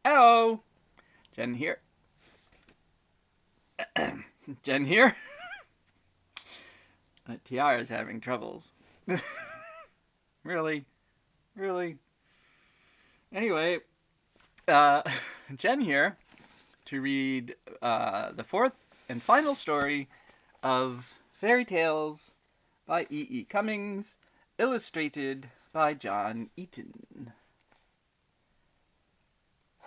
Hello, Jen here. Jen here. Tiara's having troubles. Really, really. Anyway, uh, Jen here to read the fourth and final story of Fairy Tales by e.e.cummings, illustrated by John Eaton.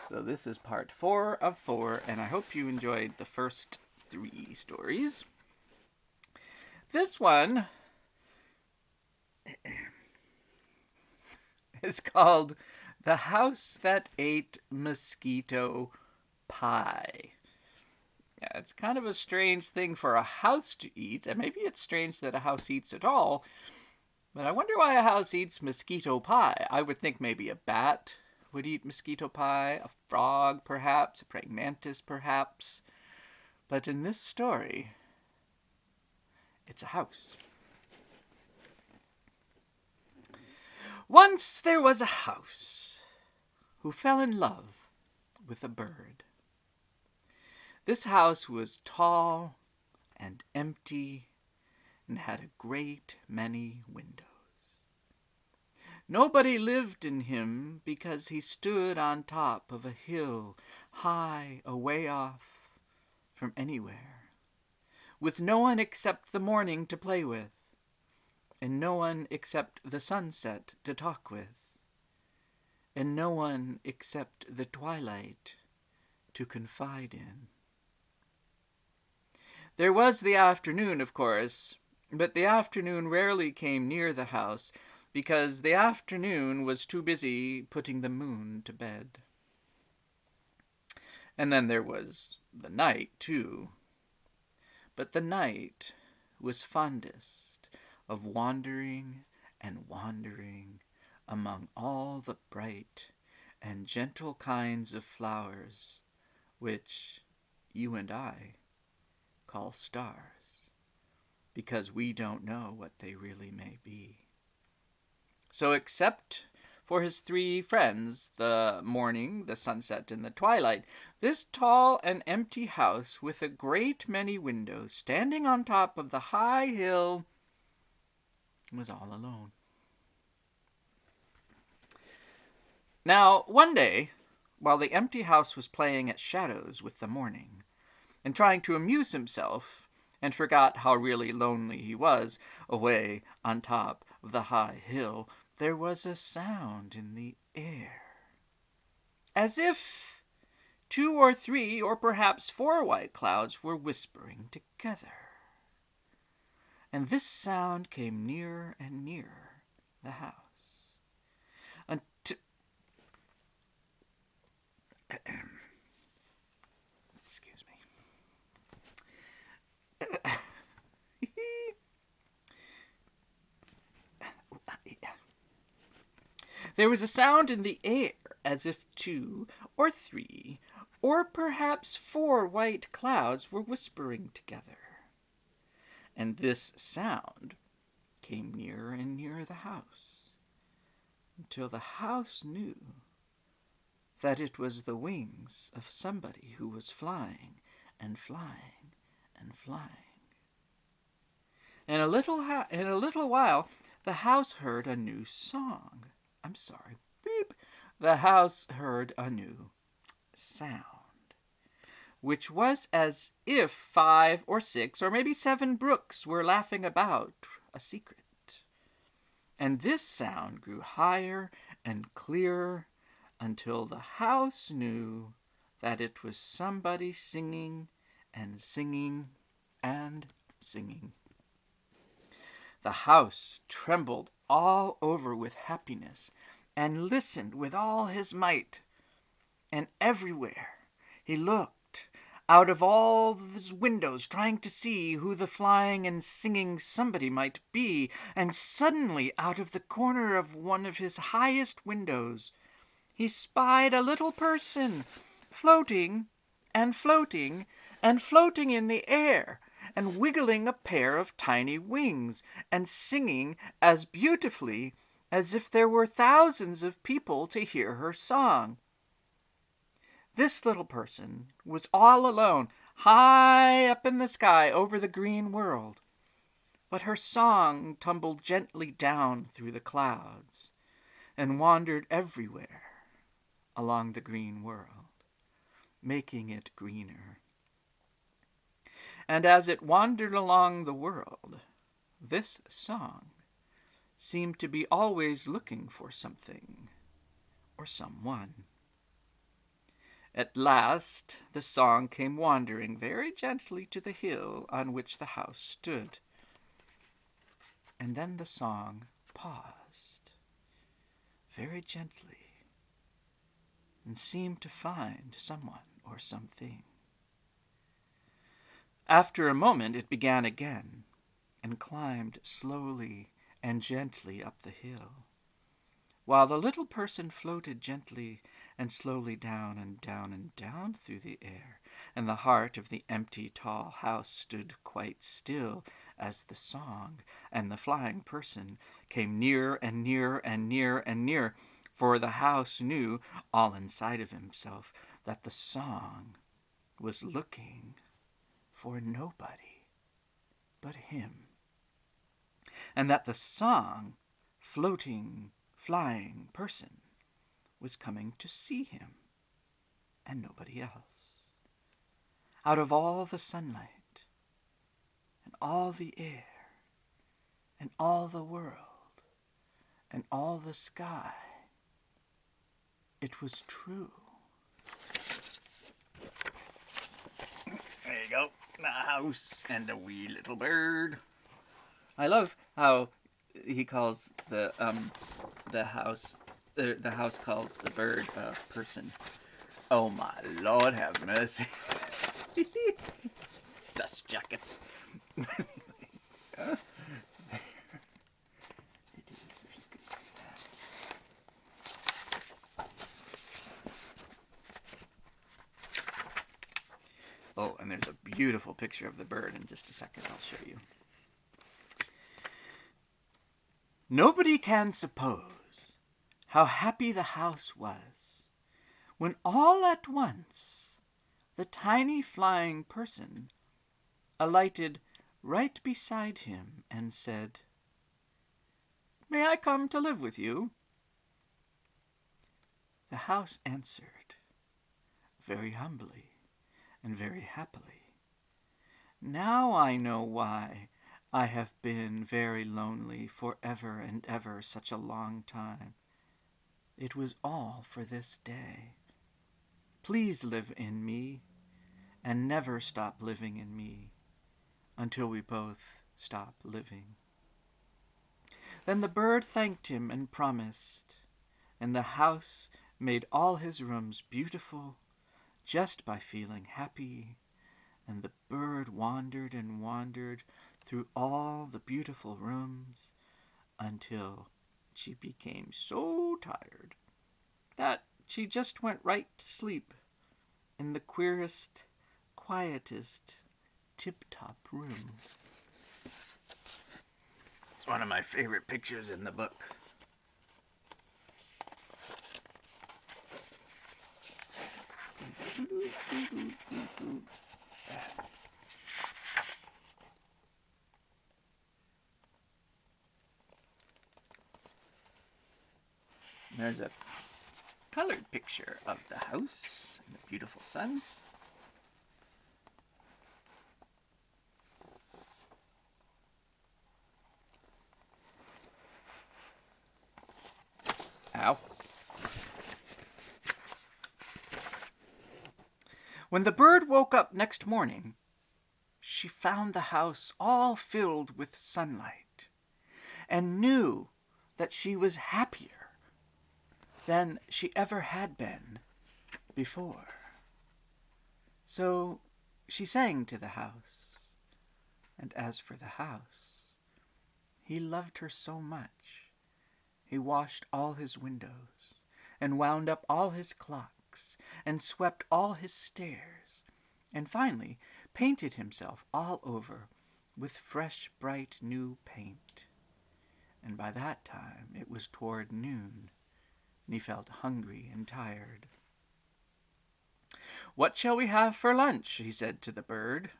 So this is part 4 of 4, and I hope you enjoyed the first 3 stories. This one is called The House That Ate Mosquito Pie. Yeah, it's kind of a strange thing for a house to eat, and maybe it's strange that a house eats at all, but I wonder why a house eats mosquito pie. I would think maybe a bat would eat mosquito pie, a frog perhaps, a praying mantis perhaps, but in this story, it's a house. Once there was a house who fell in love with a bird. This house was tall and empty and had a great many windows. Nobody lived in him because he stood on top of a hill high away off from anywhere, with no one except the morning to play with, and no one except the sunset to talk with, and no one except the twilight to confide in. There was the afternoon, of course, but the afternoon rarely came near the house, because the afternoon was too busy putting the moon to bed. And then there was the night, too. But the night was fondest of wandering and wandering among all the bright and gentle kinds of flowers which you and I call stars, because we don't know what they really may be. So except for his 3 friends, the morning, the sunset, and the twilight, this tall and empty house with a great many windows, standing on top of the high hill, was all alone. Now, one day, while the empty house was playing at shadows with the morning, and trying to amuse himself, and forgot how really lonely he was, away on top of the high hill, there was a sound in the air, as if 2 or 3 or perhaps 4 white clouds were whispering together. And this sound came nearer and nearer the house, until excuse me. There was a sound in the air, as if 2 or 3 or perhaps 4 white clouds were whispering together. And this sound came nearer and nearer the house, until the house knew that it was the wings of somebody who was flying and flying and flying. In a little while, the house heard a new song. I'm sorry. Beep. The house heard a new sound, which was as if 5 or 6 or maybe 7 brooks were laughing about a secret. And this sound grew higher and clearer until the house knew that it was somebody singing and singing and singing. The house trembled all over with happiness, and listened with all his might. And everywhere he looked, out of all his windows, trying to see who the flying and singing somebody might be, and suddenly out of the corner of one of his highest windows he spied a little person, floating and floating and floating in the air, and wiggling a pair of tiny wings, and singing as beautifully as if there were thousands of people to hear her song. This little person was all alone, high up in the sky over the green world. But her song tumbled gently down through the clouds and wandered everywhere along the green world, making it greener. And as it wandered along the world, this song seemed to be always looking for something or someone. At last the song came wandering very gently to the hill on which the house stood. And then the song paused very gently and seemed to find someone or something. After a moment it began again and climbed slowly and gently up the hill, while the little person floated gently and slowly down and down and down through the air, and the heart of the empty tall house stood quite still as the song and the flying person came nearer and nearer and nearer and nearer, for the house knew, all inside of himself, that the song was looking for nobody but him, and that the song, floating, flying person was coming to see him and nobody else. Out of all the sunlight and all the air and all the world and all the sky, it was true. There you go, the house and the wee little bird. I love how he calls the house. The house calls the bird a person. Oh my Lord, have mercy! Dust jackets. It is, if you could see that. Oh, and there's a beautiful picture of the bird in just a second. I'll show you. Nobody can suppose how happy the house was when all at once the tiny flying person alighted right beside him and said, "May I come to live with you?" The house answered, very humbly and very happily, "Now I know why I have been very lonely for ever and ever such a long time. It was all for this day. Please live in me, and never stop living in me until we both stop living." Then the bird thanked him and promised, and the house made all his rooms beautiful just by feeling happy, and the bird wandered and wandered through all the beautiful rooms until she became so tired that she just went right to sleep in the queerest, quietest, tip-top room. It's one of my favorite pictures in the book. There's a colored picture of the house and the beautiful sun. Ow. When the bird woke up next morning, she found the house all filled with sunlight and knew that she was happier than she ever had been before. So she sang to the house, and as for the house, he loved her so much, he washed all his windows, and wound up all his clocks, and swept all his stairs, and finally painted himself all over with fresh, bright, new paint. And by that time it was toward noon, and he felt hungry and tired. "What shall we have for lunch?" he said to the bird.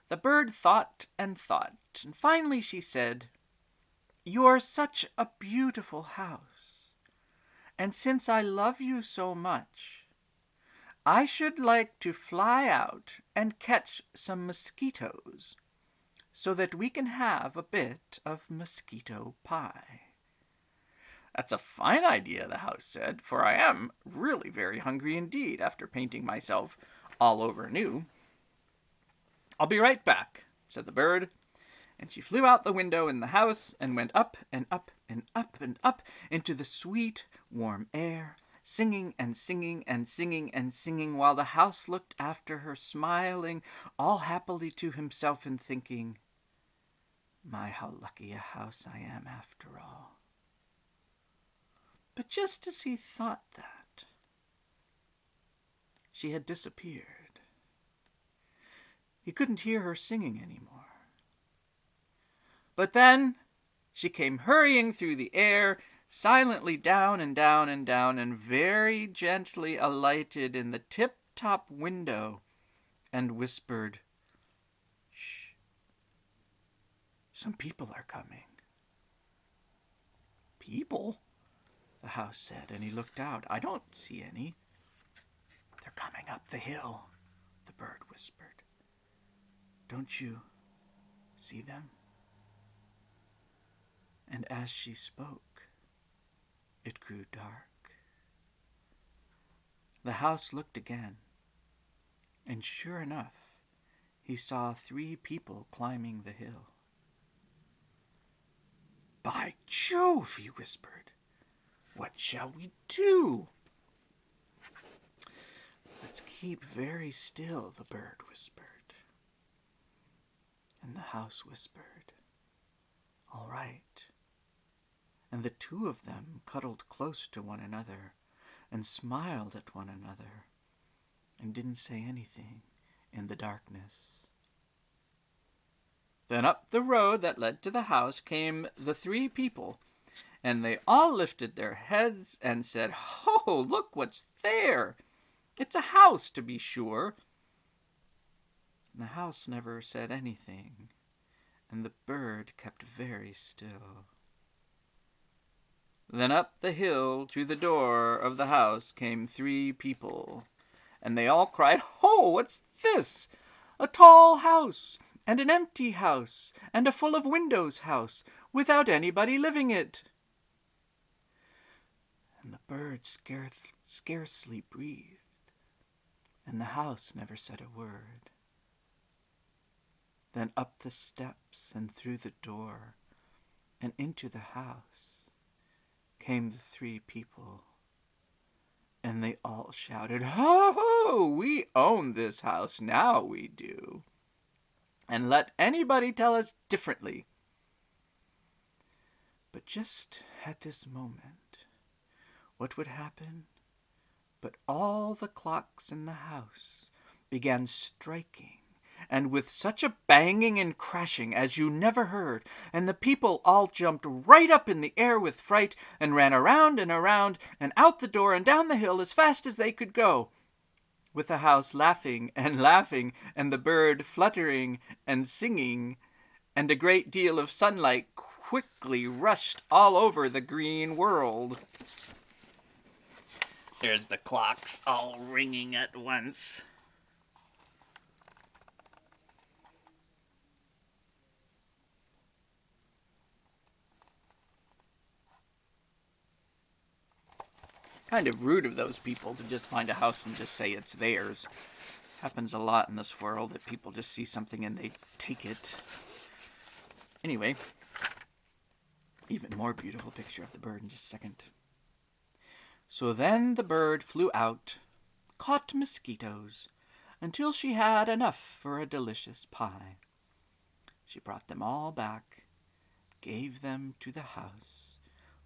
The bird thought and thought, and finally she said, "You're such a beautiful house, and since I love you so much, I should like to fly out and catch some mosquitoes so that we can have a bit of mosquito pie." "That's a fine idea," the house said, "for I am really very hungry indeed after painting myself all over new." "I'll be right back," said the bird, and she flew out the window in the house and went up and up and up and up into the sweet, warm air, singing and singing and singing and singing, while the house looked after her, smiling all happily to himself and thinking, "My, how lucky a house I am after all." But just as he thought that, she had disappeared. He couldn't hear her singing anymore. But then she came hurrying through the air, silently down and down and down, and very gently alighted in the tip-top window and whispered, "Shh, some people are coming." "People?" the house said, and he looked out. "I don't see any." "They're coming up the hill," the bird whispered. "Don't you see them?" And as she spoke, it grew dark. The house looked again, and sure enough, he saw 3 people climbing the hill. "By Jove," he whispered, "what shall we do?" "Let's keep very still," the bird whispered. And the house whispered, "All right." And the 2 of them cuddled close to one another and smiled at one another and didn't say anything in the darkness. Then up the road that led to the house came the 3 people, and they all lifted their heads and said, "Ho, look what's there! It's a house, to be sure." And the house never said anything, and the bird kept very still. Then up the hill to the door of the house came 3 people, and they all cried, "Ho, what's this? A tall house, and an empty house, and a full of windows house, without anybody living it." And the bird scarcely breathed, and the house never said a word. Then up the steps and through the door and into the house came the 3 people, and they all shouted, "Ho, ho! We own this house, now we do. And let anybody tell us differently." But just at this moment, what would happen but all the clocks in the house began striking, and with such a banging and crashing as you never heard, and the people all jumped right up in the air with fright, and ran around and around, and out the door and down the hill as fast as they could go, with the house laughing and laughing, and the bird fluttering and singing, and a great deal of sunlight quickly rushed all over the green world. There's the clocks all ringing at once. Kind of rude of those people to just find a house and just say it's theirs. Happens a lot in this world that people just see something and they take it. Anyway, even more beautiful picture of the bird in just a second. So then the bird flew out, caught mosquitoes, until she had enough for a delicious pie. She brought them all back, gave them to the house,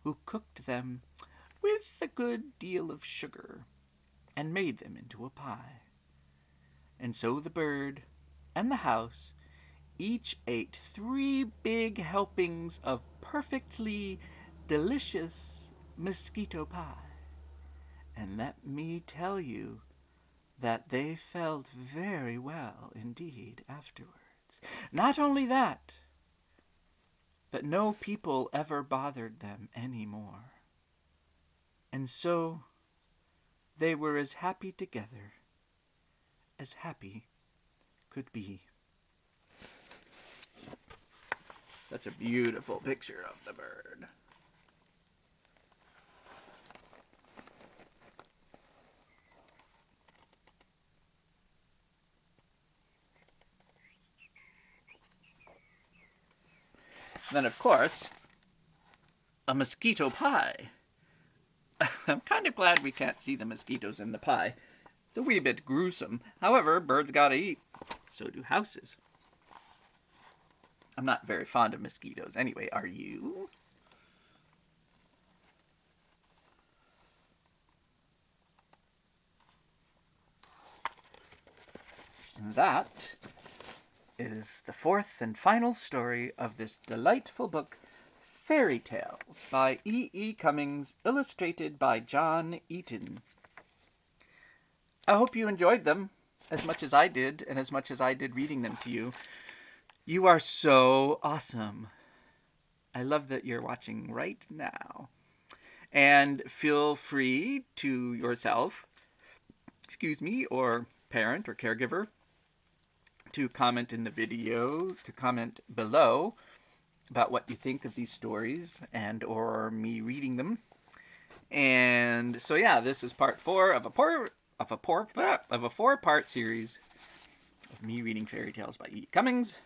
who cooked them with a good deal of sugar, and made them into a pie. And so the bird and the house each ate 3 big helpings of perfectly delicious mosquito pie, And let me tell you that they felt very well indeed afterwards. Not only that, but no people ever bothered them any more. And so they were as happy together as happy could be. Such a beautiful picture of the bird. Then, of course, a mosquito pie. I'm kind of glad we can't see the mosquitoes in the pie. It's a wee bit gruesome. However, birds gotta eat. So do houses. I'm not very fond of mosquitoes anyway. Are you? And that is the fourth and final story of this delightful book, Fairy Tales by E.e. Cummings, illustrated by John Eaton. I hope you enjoyed them as much as I did, and as much as I did reading them to you. You are so awesome. I love that you're watching right now. And feel free to yourself, or parent or caregiver, to comment in the video, to comment below about what you think of these stories and or me reading them. And so yeah, this is part 4 of a 4-part series of me reading fairy tales by E.e. Cummings.